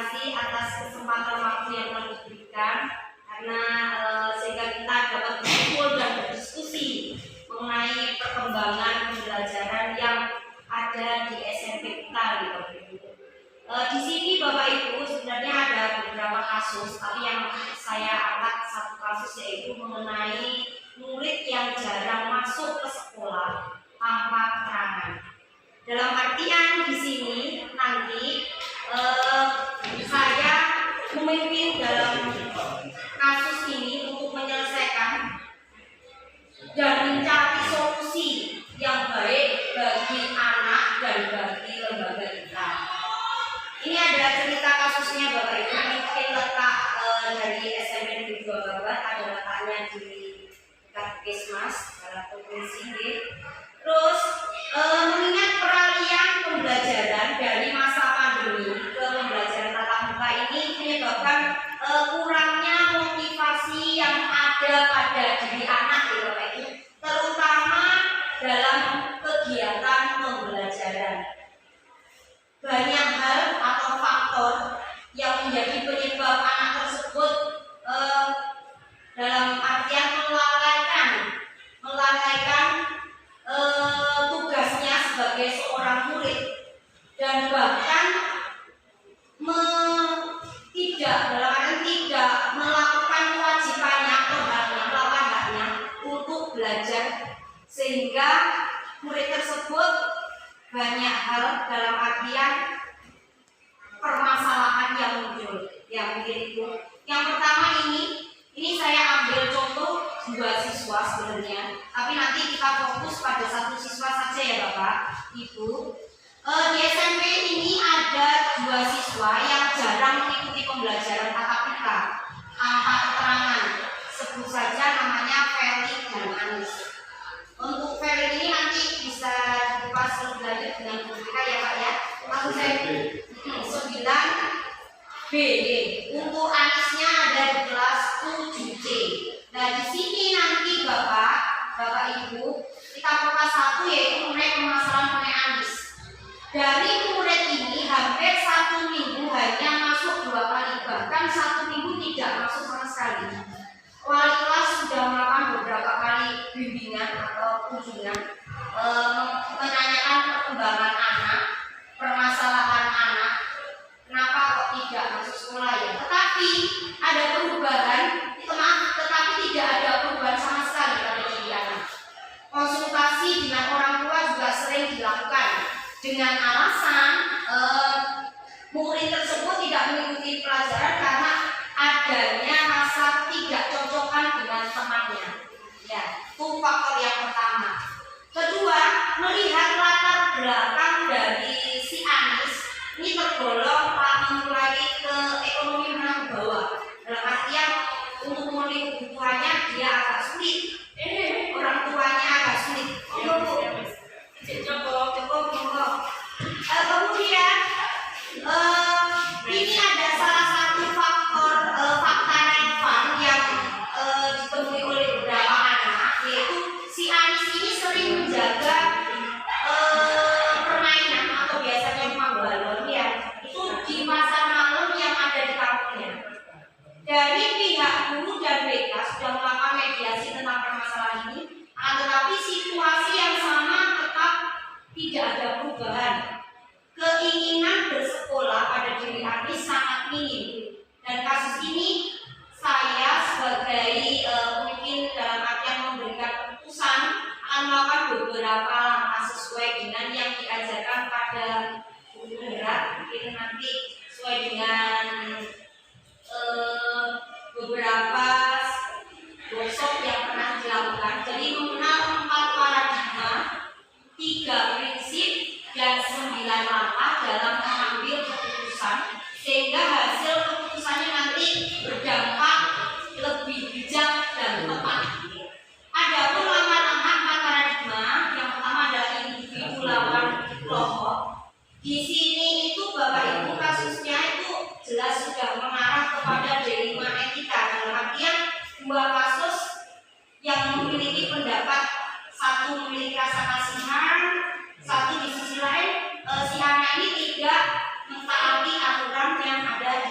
kasih atas kesempatan waktu yang telah diberikan karena sehingga kita dapat berkumpul dan berdiskusi mengenai perkembangan pembelajaran yang ada di SMP kita gitu. Di sini Bapak Ibu sebenarnya ada beberapa kasus, tapi yang saya angkat satu kasus yaitu mengenai murid yang jarang masuk ke sekolah tanpa keterangan. Dalam artian di sini nanti saya memimpin dalam kasus ini untuk menyelesaikan dan mencari solusi yang baik bagi anak dan bagi lembaga kita. Ini ada cerita kasusnya Bapak Ibu, mungkin letak dari SMP Negeri 2 Babat, ada letaknya di dekat Puskesmas dalam provinsi D. Terus mengingat peralihan pembelajaran dari masa pandemi ke pembelajaran tatap muka ini menyebabkan kurangnya motivasi yang ada pada diri anak ya Bapak Ibu, terutama dalam kegiatan pembelajaran. Banyak hal atau faktor yang menjadi penyebab anak tersebut dalam artian melalaikan tugasnya sebagai seorang murid dan bahkan tidak melakukan kewajibannya atau melakukan haknya untuk belajar, sehingga murid tersebut banyak hal dalam artian permasalahan yang muncul. Ya mungkin itu. Yang pertama ini saya ambil contoh 2 siswa sebenarnya, tapi nanti kita fokus pada 1 siswa saja ya Bapak Ibu. Di SMP ini ada 2 siswa yang jarang mengikuti pembelajaran tatap muka tanpa keterangan. Sebut saja namanya Feli dan Anis. Untuk Feli ini nanti bisa dikupas lebih lanjut dengan kita ya Pak ya. Lalu saya 9B. Untuk Anisnya ada di kelas 7C. Nah di sini nanti Bapak Ibu kita fokus 1 yaitu mengenai permasalahan mengenai Anis. Dari murid ini hampir 1 minggu hanya masuk 2 kali, bahkan 1 minggu tidak masuk sama sekali. Wali kelas sudah melakukan beberapa kali bimbingan atau kunjungan menanyakan perkembangan anak, permasalahan anak, kenapa kok tidak masuk sekolah ya. Tetapi ada perubahan, tetapi tidak ada perubahan sama sekali pada diri anak. Konsultasi dengan orang tua juga sering dilakukan dengan alasan murid tersebut tidak mengikuti pelajaran karena adanya rasa tidak cocokan dengan temannya. Ya, itu faktor yang pertama. Kedua, melihat latar belakang dari si Anis ini tergolong mulai ke ekonomi menengah bawah. Dalam artian untuk memenuhi kebutuhannya dia agak sulit. Orang tuanya agak sulit. Kemudian ini ada salah satu fakta relevan yang ditemui oleh beberapa anak, yaitu si Anis ini sering menjaga permainan atau biasanya memang balon ya, itu di pasar malam yang ada di kampungnya. Dari pihak guru dan BK sudah melakukan mediasi tentang permasalahan ini, tetapi situasi yang sama tetap tidak ada perubahan. Keinginan bersekolah pada diri Anis sangat minim, dan kasus ini saya sebagai pemimpin dalam artian memberikan keputusan akan melakukan beberapa langkah sesuai dengan yang diajarkan pada guru berat. Mungkin nanti sesuai dengan beberapa workshop yang pernah dilakukan. Jadi mengenal 4 paradigma, 3 prinsip dan 9 langkah dalam mengambil keputusan, sehingga hasil keputusannya nanti berdampak lebih bijak dan tepat. Ada pun langkah-langkah 4 paradigma. Yang pertama adalah individu lawan kelompok. Di sini itu Bapak Ibu kasusnya itu jelas sudah mengarah kepada dilema etika, dalam artian 2 kasus yang memiliki pendapat, satu memiliki rasa kasihan, satu di sisi lain si anak ini tidak mentaati aturan yang ada di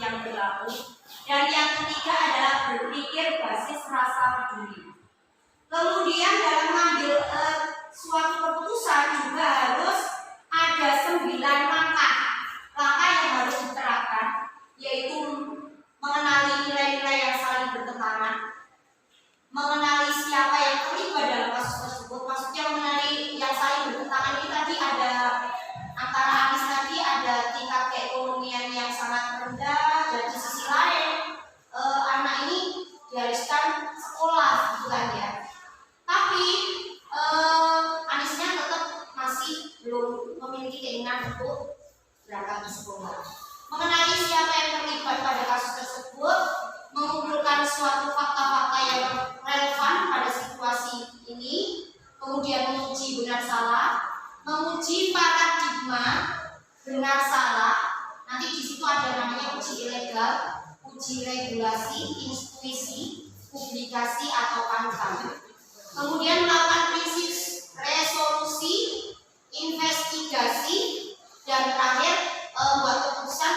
yang berlaku. Dan yang ketiga adalah berpikir basis rasa peduli. Kemudian dalam mengambil suatu keputusan juga harus ada 9 langkah yang harus diterapkan, yaitu mengenali nilai-nilai yang saling bertentangan, mengenali siapa yang terlibat dalam kasus tersebut. Maksudnya mengenali yang saling bertentangan ini tadi ada antara Anies tadi ada tingkat keekonomian yang sangat rendah, dan di sisi lain anak ini diharuskan sekolah gitu kan ya. Tapi Aniesnya tetap masih belum memiliki keinginan untuk berangkat ke sekolah. Mengenali siapa yang terlibat pada kasus tersebut, mengumpulkan suatu fakta-fakta yang relevan pada situasi ini, kemudian menguji benar salah, menguji paradigma benar salah. Nanti di situ ada namanya uji ilegal, uji regulasi, intuisi, publikasi atau panutan. Kemudian melakukan prinsip resolusi, investigasi, dan terakhir buat keputusan.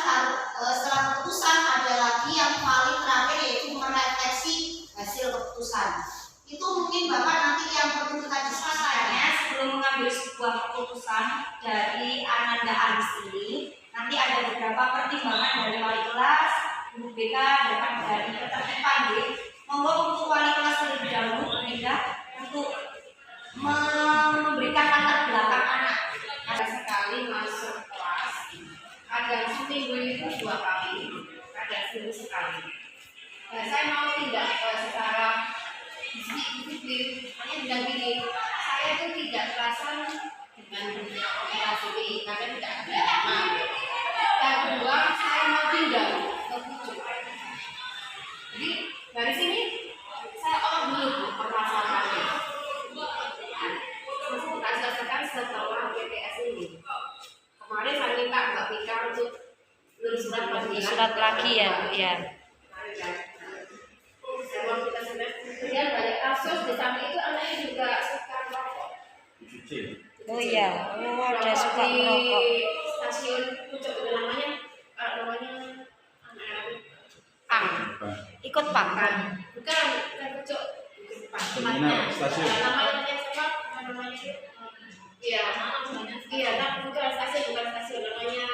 Setelah keputusan ada lagi yang paling terakhir, yaitu merefleksi hasil keputusan. Itu mungkin Bapak nanti yang perlu kita diskusikannya sebelum mengambil sebuah keputusan dari Ananda Anies ini. Nanti ada beberapa pertimbangan dari wali kelas, guru BK, dan dari ketertiban. Monggo untuk wali kelas terlebih dahulu, untuk memberikan latar belakang anak. Ada sekali masuk kelas, ada seminggu itu 2 kali, ada seminggu sekali. Nah, saya mau tindak secara disiplin, hanya bilang gini, saya itu tidak kerasan dengan dunia operasi ini, karena tidak ada lama. Dan kedua, saya mau tindak ke pucuk. Jadi dari sini saya olah dulu permasalahannya. Terus kita selesaikan setelah PTS ini. Kemarin saya minta Mbak Pika untuk nulis surat lagi ya, Bu ya. Kemudian banyak kasus di samping itu anaknya juga suka merokok. Oh iya, ada suka merokok. Stasiun pucuk itu namanya ikut Pak. Bukan pucuk. Tempatnya. Namanya siapa? Namanya iya, tapi bukan stasiun, namanya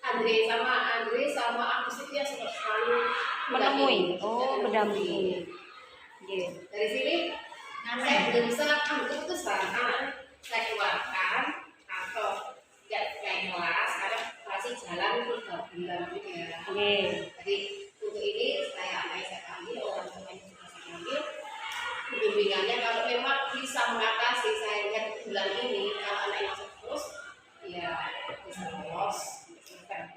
Andre sama Agus itu yang selalu menemui. Oh, mendampingi. Dari sini saya belum bisa ambil keputusan saya keluarkan atau tidak kelas karena masih jalan 3 bulan gitu ya. Jadi untuk ini saya ambil, orang tua juga saya ambil bimbingannya. Kalau memang bisa mengatasi, saya lihat bulan ini kalau anak yang terus ya bisa lolos. Tapi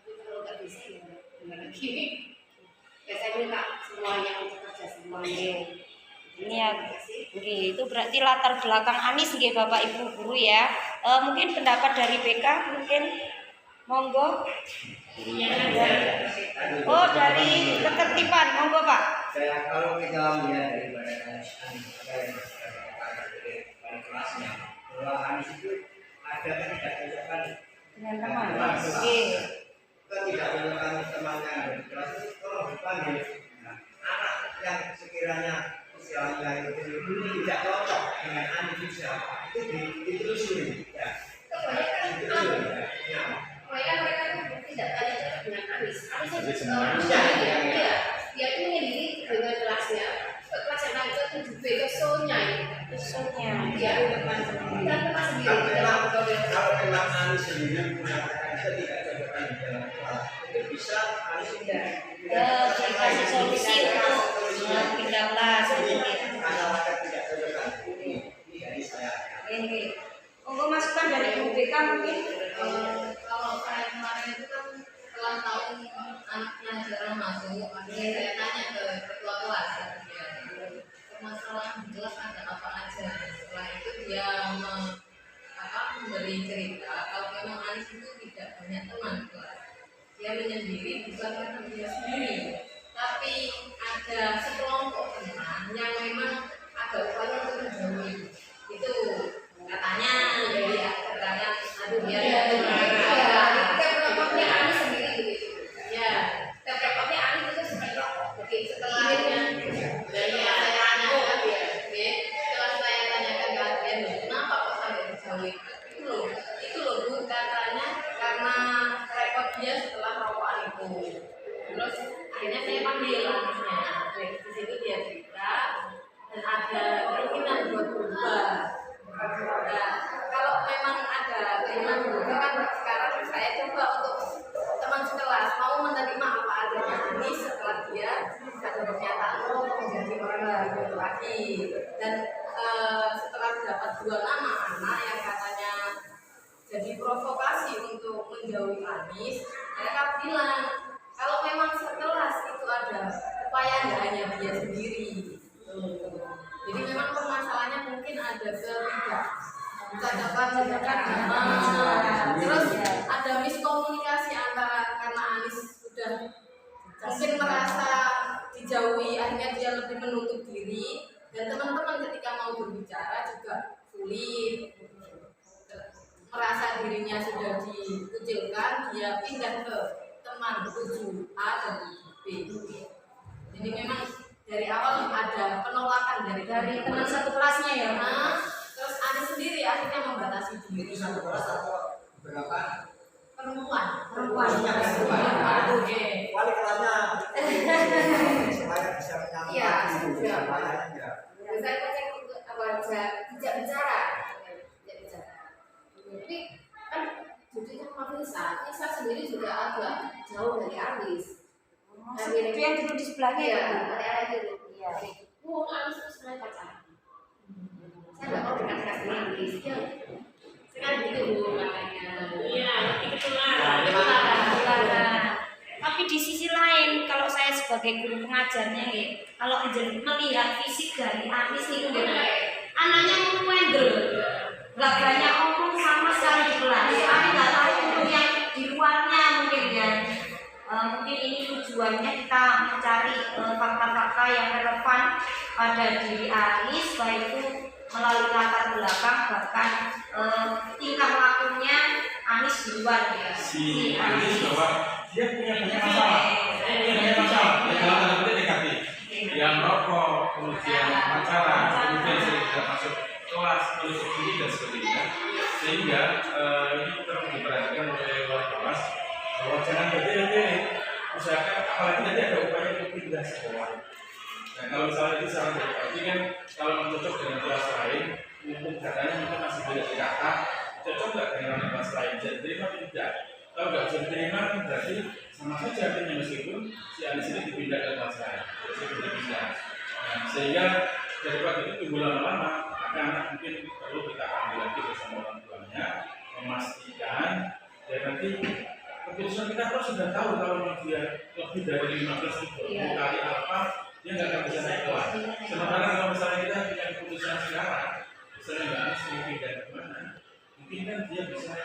kalau nggak bisa ya gimana lagi? Ya saya minta semuanya untuk kerja semuanya. Ini ya, itu berarti latar belakang Anies nggih Bapak Ibu guru ya. Mungkin pendapat dari BK mungkin monggo. Oh, dari ketertiban monggo Pak. Saya kalau kita melihat daripada Anies kelasnya, bahwa Anies itu ada ketidakcocokan dengan teman. Ketidakcocokan temannya dari kelas itu tolong dipanggil. Anak yang sekiranya usianya itu tidak cocok dengan Anies siapa itu ditelusuri. Mereka tidak cocok dengan Anies. Dia itu menyendiri dengan kelasnya. Kelas yang lain itu 7B ke sonya. Dia teman sendiri. Kalau memang Anies sendiri mengatakan ketidakcocokan di dalam kelas, itu bisa Anies dikasih solusi untuk pindah kelas. Masalah ketidakcocokan ini dari saya. Monggo masukan dari Ibu BK mungkin. Kalau saya kemarin itu kan setelah tahun anaknya jarang masuk, akhirnya saya tanya ke ketua kelas ya, permasalahan jelas ada apa aja. Setelah itu dia memberi cerita kalau memang Anies itu tidak banyak teman di kelas. Dia menyendiri bukan karena dia sendiri, tapi ada sekelompok teman yang memang agak upaya untuk menjauhi. Itu katanya dari keterangan dia kelompoknya Anies sendiri begitu. Terus akhirnya saya panggil anaknya, di situ dia cerita dan ada keinginan buat berubah. Nah, kalau memang ada keinginan berubah kan sekarang saya coba untuk teman sekelas mau menerima apa adanya ini setelah dia ada pernyataan menjadi orang baru lagi. Dan setelah dapat 2 nama anak yang katanya jadi provokasi untuk menjauhi Anies, mereka bilang kalau memang sekelas itu ada upaya nggak hanya dia sendiri. Jadi memang permasalahannya mungkin ada ketidakcakapan, terus ada miskomunikasi antara karena Anies sudah mungkin merasa dijauhi, akhirnya dia lebih menutup diri, dan teman-teman ketika mau berbicara juga sulit, merasa dirinya sudah dikucilkan, dia pindah ke teman 7A dan 7B. Jadi memang dari awal ada penolakan dari teman satu kelasnya ya. Nah, terus Anies sendiri akhirnya membatasi diri. Itu satu kelas atau berapa? Perempuan. Oke. Wali kelasnya supaya bisa menyampaikan. Iya, supaya saya cek untuk tidak bicara. Jadi kan jujurnya Marisa sendiri juga agak jauh dari Anies. Itu yang duduk di sebelahnya ya. Ada itu. Iya. Anies itu sebenarnya pacaran. Saya nggak mau dekat-dekat dengan Anies. Sekarang gitu makanya. Iya, ketularan. Tapi di sisi lain, kalau saya sebagai guru pengajarnya, kalau melihat fisik dari Anies itu, anaknya ngomel, nggak banyak ngomong sama sekali di kelas. Tapi nggak tahu untuk yang di luarnya mungkin ya. Mungkin ini tujuannya kita mencari fakta-fakta yang relevan pada diri Anies, baik itu melalui latar belakang bahkan tingkah lakunya Anies di luar ya. Si Anies bahwa dia punya banyak masalah, yang dalam tanda petik negatif, yang rokok, kemudian pacaran, kemudian sering tidak masuk kelas, menutup diri dan sebagainya, sehingga ini perlu diperhatikan oleh wali kelas bahwa jangan bertele-tele, usahakan apalagi nanti ada upaya untuk pindah sekolah. Nah kalau misalnya itu saran dari Pak Adi kan kalau mencocok dengan kelas lain, mumpung katanya mungkin masih beda di kata, cocok nggak dengan kelas lain, bisa diterima atau tidak? Kalau nggak bisa diterima berarti sama saja artinya meskipun si Anies ini dipindah ke kelas lain, jadi dipindah. Nah, sehingga daripada itu tunggu lama-lama, maka anak mungkin perlu kita ambil lagi bersama orang tuanya, memastikan dan nanti keputusan kita pun sudah tahu kalau dia lebih dari 15 itu kali apa dia nggak akan bisa naik kelas. Sementara kalau misalnya kita punya keputusan sekarang, misalnya nggak harus pindah ke mana, mungkin kan dia bisa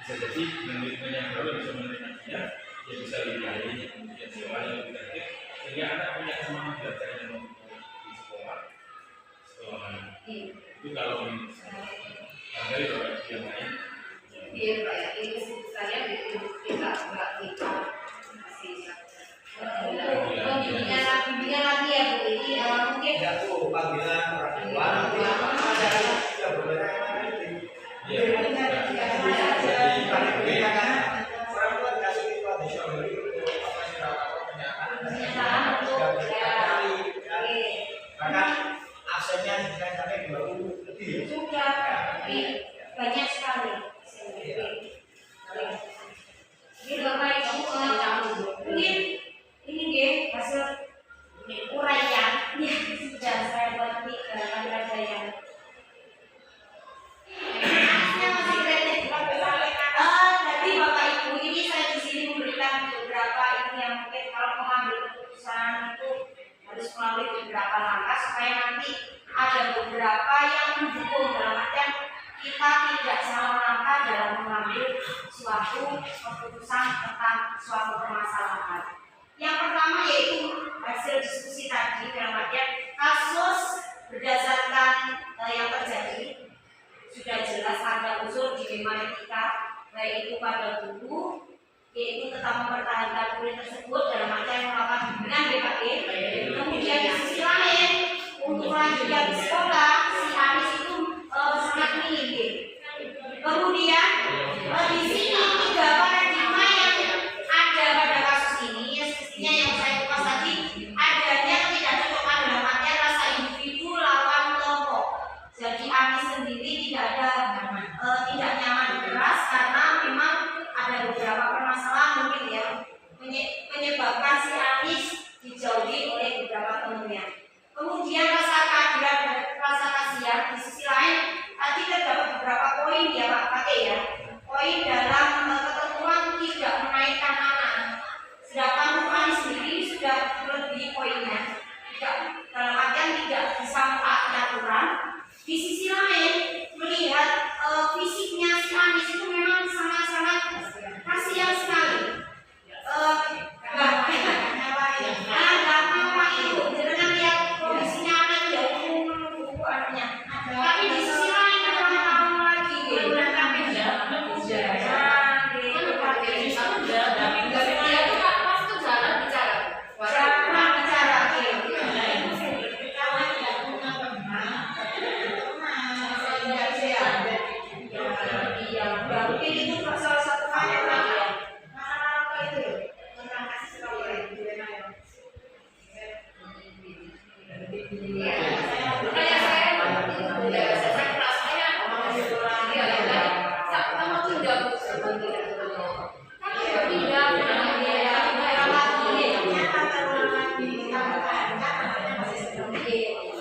jadi menerima yang baru, bisa menerima dia bisa lebih baik, kemudian sekolah yang lebih aktif, sehingga anak punya semangat belajar yang mau di sekolah. Itu kalau dari yang lain. Iya Pak ya, ini saya tidak kita Bimbingan lagi ya Bu, ini mungkin tidak tuh panggilan orang tua nanti ada ya benar orang tua dikasih itu additional itu apa sih pernyataan bahkan absennya sampai 20 lebih sudah banyak sekali. Ini Bapak Ibu mungkin ini deh hasil uraian yang sudah saya buat di ada yang jadi Bapak Ibu ini saya di sini memberikan beberapa ini yang mungkin kalau mengambil keputusan itu harus melalui beberapa langkah supaya nanti ada beberapa yang mendukung dalam artian kita tidak salah langkah dalam mengambil suatu keputusan tentang suatu permasalahan. Yang pertama yaitu hasil diskusi tadi dalam artian kasus berdasarkan yang terjadi sudah jelas ada unsur dilema etika baik itu pada guru yaitu tetap mempertahankan kulit tersebut dalam artian melakukan bimbingan BKD. Kemudian di sisi lain untuk lanjutkan di sekolah si Anies itu sangat minim. Kemudian di sini 3 paradigma yang ada pada kasus ini yang menyebabkan si Anies dijauhi oleh beberapa temannya. Kemudian rasa keadilan dan rasa kasihan di sisi lain tadi terdapat beberapa poin ya Pak pakai ya. Poin dalam ketentuan tidak menaikkan anak. Sedangkan Anies sendiri sudah melebihi poinnya. Tidak dalam artian tidak bisa mentaati aturan. Di sisi lain melihat fisiknya si Anies itu memang sangat-sangat kasihan sekali. Tapi di sisi lain kamu lagi mungkin itu salah satu hal yang lagi ya. Apa itu ya? Tentang kasih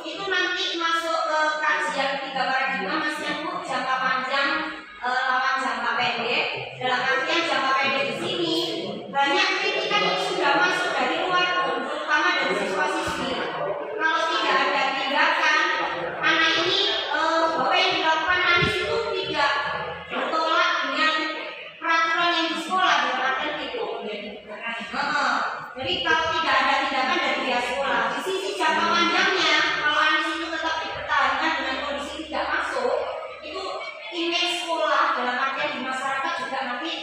itu nanti masuk ke kajian 3 paradigma Mas nyambung jangka panjang lawan jangka pendek. Dalam artian jangka pendek di sini banyak kritikan yang sudah masuk dari luar, terutama dari siswa siswi. Kalau tidak ada tindakan, anak ini bahwa yang dilakukan Anies itu tidak bertolak dengan peraturan yang di sekolah, dalam artian itu. Jadi kalau tidak ada tindakan dari pihak sekolah, di sisi jangka panjangnya, kalau Anies itu tetap dipertahankan dengan kondisi tidak masuk, itu image sekolah dalam artian di masyarakat juga nanti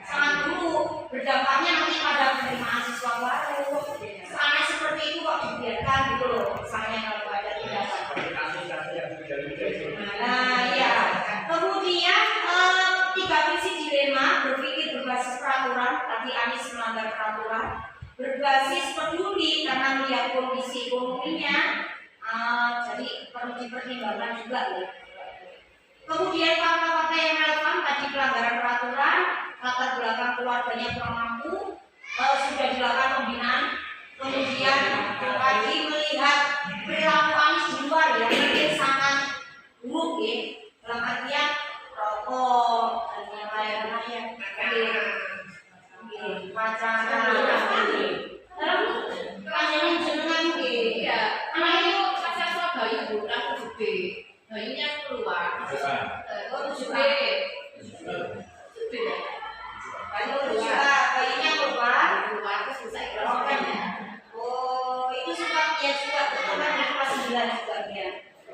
sangat buruk. Berdampaknya nanti pada penerimaan siswa baru. Soalnya seperti itu kok dibiarkan gitu loh. Misalnya kalau ada tindakan. Nah ya. Kemudian 3 prinsip dilema berpikir berbasis peraturan. Tadi Anies melanggar peraturan. Berbasis peduli karena melihat kondisi ekonominya. Jadi perlu dipertimbangkan juga ya. Kemudian fakta-fakta yang relevan tadi pelanggaran peraturan, latar belakang keluarganya kurang mampu, sudah dilakukan pembinaan. Kemudian tadi melihat perilaku Anies di luar ya, mungkin sangat buruk ya. Dalam artian rokok dan yang lain-lain, pacaran, dalam panjangan jenengan ya. Anak itu pasal Surabaya bu, aku gede, bayinya keluar. Bayinya keluar terus bisa kan ya. Oh, itu sebabnya juga teman di kelas 9 juga ya.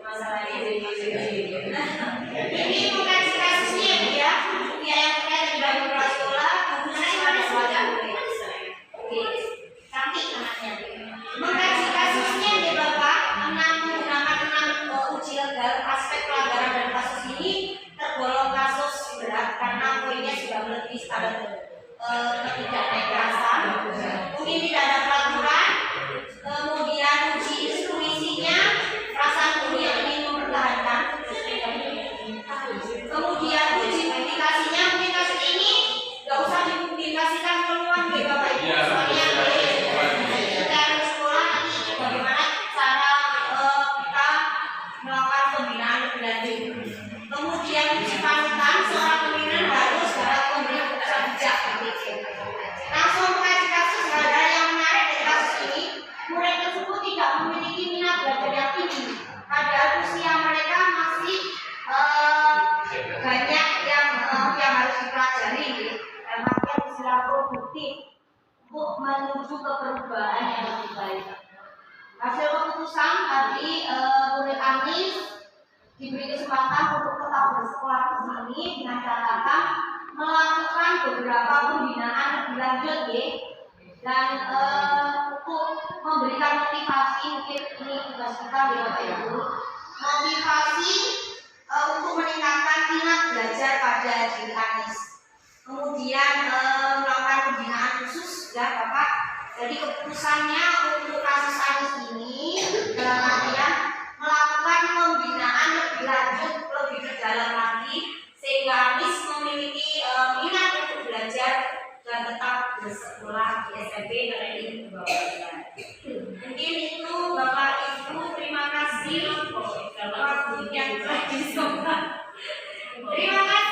Masalah ini. Ini bukan kasusnya ya. Ya yang terkait dengan beberapa sekolah, khususnya pada pelajar. Oke, cantik anaknya. Mengkaji kasusnya ya Bapak, menggunakan 6 uji legal aspek pelanggaran dan kasus ini tergolong kasus berat karena poinnya sudah melebihi standar ketidaknetralan. Mungkin tidak ada peraturan, kemudian uji instruisinya perasaan guru yang ingin mempertahankan, kemudian uji publikasinya mungkin kasus ini nggak usah dipublikasikan keluar deh Bapak Ibu, soalnya kita harus sekolah nanti bagaimana cara kita melakukan pembinaan lebih lanjut. Kemudian uji panutan, seorang pimpinan harus dapat memberi keputusan bijak. Langsung mengkaji kasus, hal-hal yang menarik dari kasus ini, murid tersebut tidak memiliki minat belajar yang tinggi, padahal usia mereka masih banyak yang harus dipelajari. Dalam artian istilah produktif untuk menuju ke perubahan yang lebih baik. Hasil keputusan tadi murid Anies diberi kesempatan untuk tetap bersekolah di sini dengan catatan melakukan beberapa pembinaan lebih lanjut ya, dan untuk memberikan motivasi, mungkin ini tugas kita ya Bapak Ibu, motivasi untuk meningkatkan minat belajar pada diri Anies. Kemudian melakukan pembinaan khusus ya Bapak. Jadi keputusannya untuk kasus Anies ini dalam artian melakukan pembinaan lebih lanjut, lebih dalam lagi, sehingga Anies memiliki minat untuk belajar dan tetap bersekolah sekolah di SMP kalian itu Bapak. Mungkin itu Bapak Ibu, terima kasih waktu yang telah disempatkan. Terima kasih.